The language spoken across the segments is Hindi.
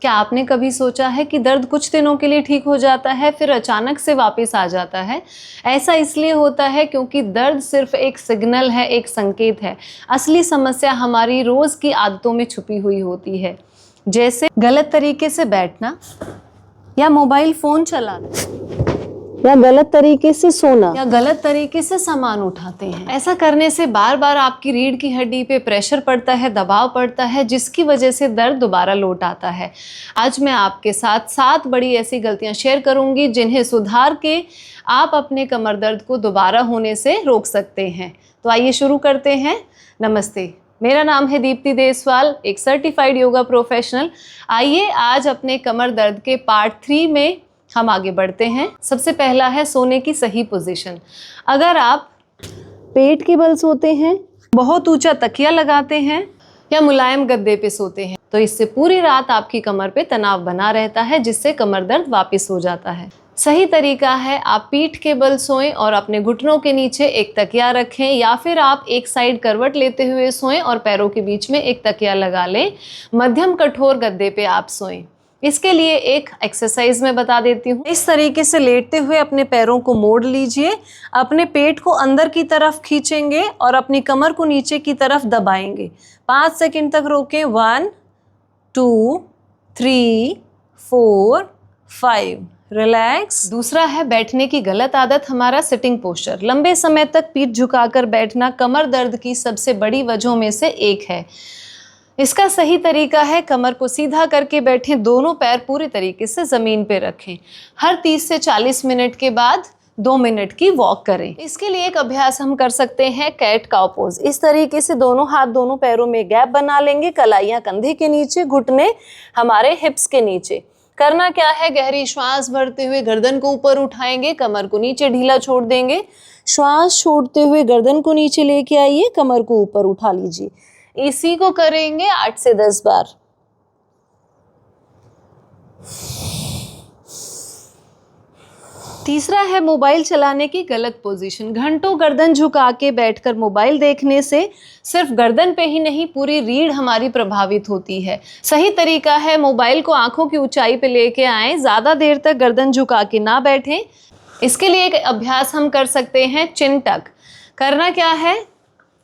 क्या आपने कभी सोचा है कि दर्द कुछ दिनों के लिए ठीक हो जाता है फिर अचानक से वापस आ जाता है? ऐसा इसलिए होता है क्योंकि दर्द सिर्फ एक सिग्नल है, एक संकेत है। असली समस्या हमारी रोज़ की आदतों में छुपी हुई होती है, जैसे गलत तरीके से बैठना या मोबाइल फ़ोन चलाना या गलत तरीके से सोना या गलत तरीके से सामान उठाते हैं। ऐसा करने से बार बार आपकी रीढ़ की हड्डी पे प्रेशर पड़ता है, दबाव पड़ता है, जिसकी वजह से दर्द दोबारा लौट आता है। आज मैं आपके साथ 7 बड़ी ऐसी गलतियां शेयर करूंगी जिन्हें सुधार के आप अपने कमर दर्द को दोबारा होने से रोक सकते हैं। तो आइए शुरू करते हैं। नमस्ते, मेरा नाम है दीप्ति देसवाल, एक सर्टिफाइड योगा प्रोफेशनल। आइए आज अपने कमर दर्द के पार्ट 3 में हम आगे बढ़ते हैं। सबसे पहला है सोने की सही पोजीशन। अगर आप पेट के बल सोते हैं, बहुत ऊंचा तकिया लगाते हैं या मुलायम गद्दे पे सोते हैं तो इससे पूरी रात आपकी कमर पे तनाव बना रहता है, जिससे कमर दर्द वापस हो जाता है। सही तरीका है आप पीठ के बल सोएं और अपने घुटनों के नीचे एक तकिया रखें, या फिर आप एक साइड करवट लेते हुए सोएं और पैरों के बीच में एक तकिया लगा लें। मध्यम कठोर गद्दे पे आप सोएं। इसके लिए एक एक्सरसाइज मैं बता देती हूँ। इस तरीके से लेटते हुए अपने पैरों को मोड़ लीजिए, अपने पेट को अंदर की तरफ खींचेंगे और अपनी कमर को नीचे की तरफ दबाएंगे। 5 सेकंड तक रोकें। 1 2 3 4 5। रिलैक्स। दूसरा है बैठने की गलत आदत, हमारा सिटिंग पोस्चर। लंबे समय तक पीठ झुकाकर बैठना कमर दर्द की सबसे बड़ी वजहों में से एक है। इसका सही तरीका है कमर को सीधा करके बैठें, दोनों पैर पूरी तरीके से ज़मीन पे रखें। हर 30 से 40 मिनट के बाद 2 मिनट की वॉक करें। इसके लिए एक अभ्यास हम कर सकते हैं, कैट काउ पोज। इस तरीके से दोनों हाथ दोनों पैरों में गैप बना लेंगे, कलाइयाँ कंधे के नीचे, घुटने हमारे हिप्स के नीचे। करना क्या है, गहरी श्वास भरते हुए गर्दन को ऊपर उठाएंगे, कमर को नीचे ढीला छोड़ देंगे। श्वास छोड़ते हुए गर्दन को नीचे लेके आइए, कमर को ऊपर उठा लीजिए। इसी को करेंगे 8 से 10 बार। तीसरा है मोबाइल चलाने की गलत पोजीशन। घंटों गर्दन झुका के बैठकर मोबाइल देखने से सिर्फ गर्दन पे ही नहीं, पूरी रीढ़ हमारी प्रभावित होती है। सही तरीका है मोबाइल को आंखों की ऊंचाई पे लेके आएं, ज़्यादा देर तक गर्दन झुका के ना बैठें। इसके लिए एक अभ्यास हम कर सकते हैं, चिन टक। करना क्या है,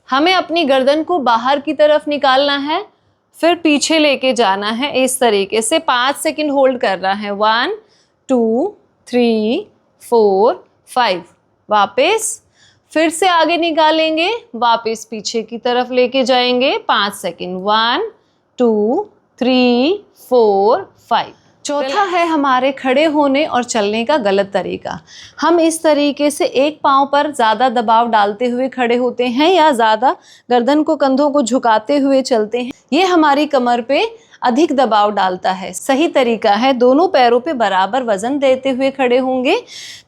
हमें अपनी गर्दन को बाहर की तरफ निकालना है, फिर पीछे लेके जाना है। इस तरीके से 5 सेकंड होल्ड करना है। 1 2 3 4 5। वापस फिर से आगे निकालेंगे, वापस पीछे की तरफ लेके जाएंगे। 5 सेकंड। 1 2 3 4 5। चौथा है हमारे खड़े होने और चलने का गलत तरीका। हम इस तरीके से एक पाँव पर ज़्यादा दबाव डालते हुए खड़े होते हैं या ज़्यादा गर्दन को, कंधों को झुकाते हुए चलते हैं। ये हमारी कमर पे अधिक दबाव डालता है। सही तरीका है दोनों पैरों पे बराबर वजन देते हुए खड़े होंगे,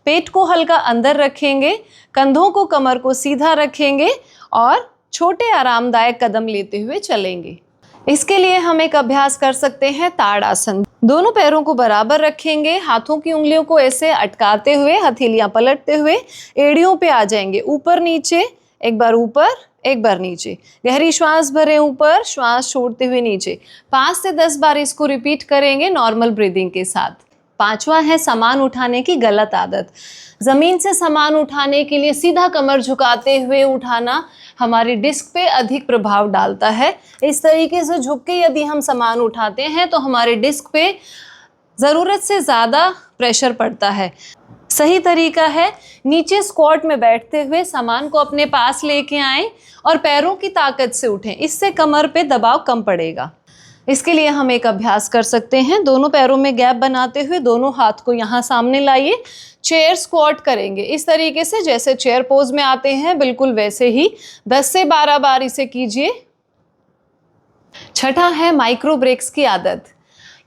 पेट को हल्का अंदर रखेंगे, कंधों को, कमर को सीधा रखेंगे और छोटे आरामदायक कदम लेते हुए चलेंगे। इसके लिए हम एक अभ्यास कर सकते हैं, ताड़ासन। दोनों पैरों को बराबर रखेंगे, हाथों की उंगलियों को ऐसे अटकाते हुए, हथेलियां पलटते हुए एड़ियों पे आ जाएंगे। ऊपर नीचे, एक बार ऊपर, एक बार नीचे। गहरी श्वास भरें ऊपर, श्वास छोड़ते हुए नीचे। 5 से 10 बार इसको रिपीट करेंगे नॉर्मल ब्रीदिंग के साथ। पांचवा है सामान उठाने की गलत आदत। जमीन से सामान उठाने के लिए सीधा कमर झुकाते हुए उठाना हमारी डिस्क पे अधिक प्रभाव डालता है। इस तरीके से झुक के यदि हम सामान उठाते हैं तो हमारे डिस्क पे ज़रूरत से ज़्यादा प्रेशर पड़ता है। सही तरीका है नीचे स्क्वाट में बैठते हुए सामान को अपने पास लेके आएं और पैरों की ताकत से उठें। इससे कमर पे दबाव कम पड़ेगा। इसके लिए हम एक अभ्यास कर सकते हैं, दोनों पैरों में गैप बनाते हुए दोनों हाथ को यहाँ सामने लाइए। चेयर स्क्वाट करेंगे इस तरीके से, जैसे चेयर पोज में आते हैं बिल्कुल वैसे ही 10 से 12 बार इसे कीजिए। छठा है माइक्रो ब्रेक्स की आदत।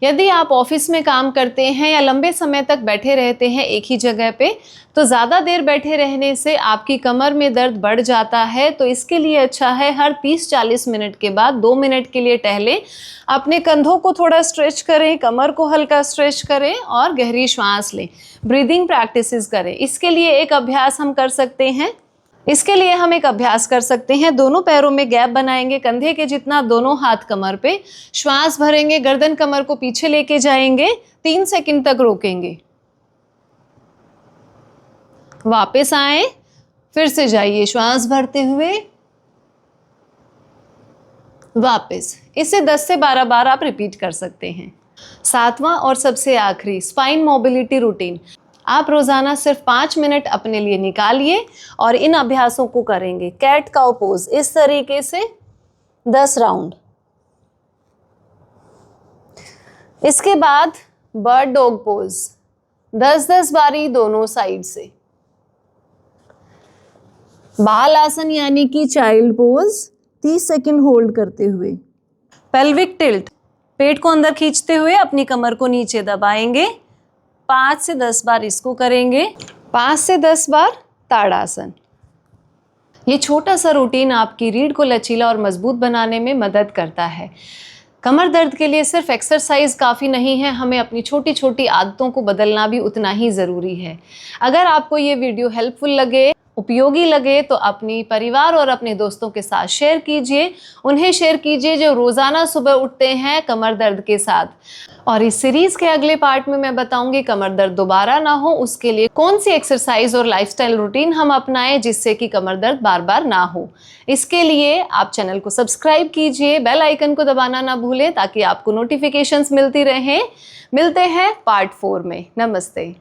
यदि आप ऑफिस में काम करते हैं या लंबे समय तक बैठे रहते हैं एक ही जगह पे, तो ज़्यादा देर बैठे रहने से आपकी कमर में दर्द बढ़ जाता है। तो इसके लिए अच्छा है हर 30-40 मिनट के बाद 2 मिनट के लिए टहलें, अपने कंधों को थोड़ा स्ट्रेच करें, कमर को हल्का स्ट्रेच करें और गहरी श्वास लें। ब्रीदिंग प्रैक्टिसेस करें। इसके लिए एक अभ्यास हम कर सकते हैं, इसके लिए हम एक अभ्यास कर सकते हैं। दोनों पैरों में गैप बनाएंगे, कंधे के जितना, दोनों हाथ कमर पे, श्वास भरेंगे, गर्दन कमर को पीछे लेके जाएंगे, 3 सेकंड तक रोकेंगे, वापस आए, फिर से जाइए श्वास भरते हुए, वापस। इसे 10 से 12 बार आप रिपीट कर सकते हैं। 7वां और सबसे आखिरी स्पाइन मोबिलिटी रूटीन। आप रोजाना सिर्फ 5 मिनट अपने लिए निकालिए और इन अभ्यासों को करेंगे। कैट काउ पोज, इस तरीके से 10 राउंड। इसके बाद बर्ड डॉग पोज, 10-10 बारी दोनों साइड से। बाल आसन यानी कि चाइल्ड पोज, 30 सेकंड होल्ड करते हुए। पेल्विक टिल्ट, पेट को अंदर खींचते हुए अपनी कमर को नीचे दबाएंगे, 5 से 10 बार इसको करेंगे, 5 से 10 बार ताड़ासन। ये छोटा सा रूटीन आपकी रीढ़ को लचीला और मजबूत बनाने में मदद करता है। कमर दर्द के लिए सिर्फ एक्सरसाइज काफ़ी नहीं है, हमें अपनी छोटी छोटी आदतों को बदलना भी उतना ही ज़रूरी है। अगर आपको ये वीडियो हेल्पफुल लगे, उपयोगी लगे, तो अपनी परिवार और अपने दोस्तों के साथ शेयर कीजिए। उन्हें शेयर कीजिए जो रोज़ाना सुबह उठते हैं कमर दर्द के साथ। और इस सीरीज़ के अगले पार्ट में मैं बताऊंगी कमर दर्द दोबारा ना हो, उसके लिए कौन सी एक्सरसाइज और लाइफस्टाइल रूटीन हम अपनाएं जिससे कि कमर दर्द बार बार ना हो। इसके लिए आप चैनल को सब्सक्राइब कीजिए, बेल आइकन को दबाना ना भूलें ताकि आपको नोटिफिकेशंस मिलती रहें। मिलते हैं पार्ट 4 में। नमस्ते।